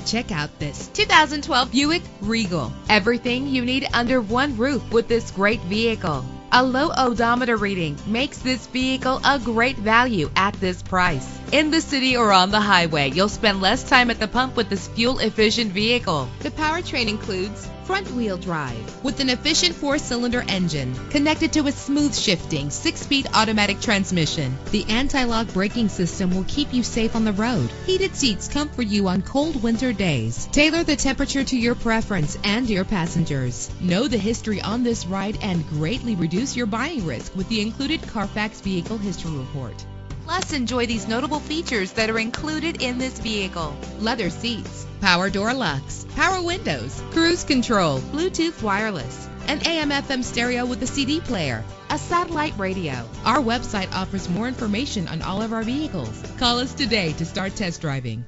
Check out this 2012 Buick Regal. Everything you need under one roof with this great vehicle. A low odometer reading makes this vehicle a great value at this price. In the city or on the highway, you'll spend less time at the pump with this fuel-efficient vehicle. The powertrain includes front-wheel drive with an efficient 4-cylinder engine connected to a smooth shifting 6-speed automatic transmission. The anti-lock braking system will keep you safe on the road. Heated seats comfort you on cold winter days. Tailor the temperature to your preference and your passengers. Know the history on this ride and greatly reduce your buying risk with the included Carfax Vehicle History Report. Plus, enjoy these notable features that are included in this vehicle: leather seats, power door locks, power windows, cruise control, Bluetooth wireless, an AM/FM stereo with a CD player, a satellite radio. Our website offers more information on all of our vehicles. Call us today to start test driving.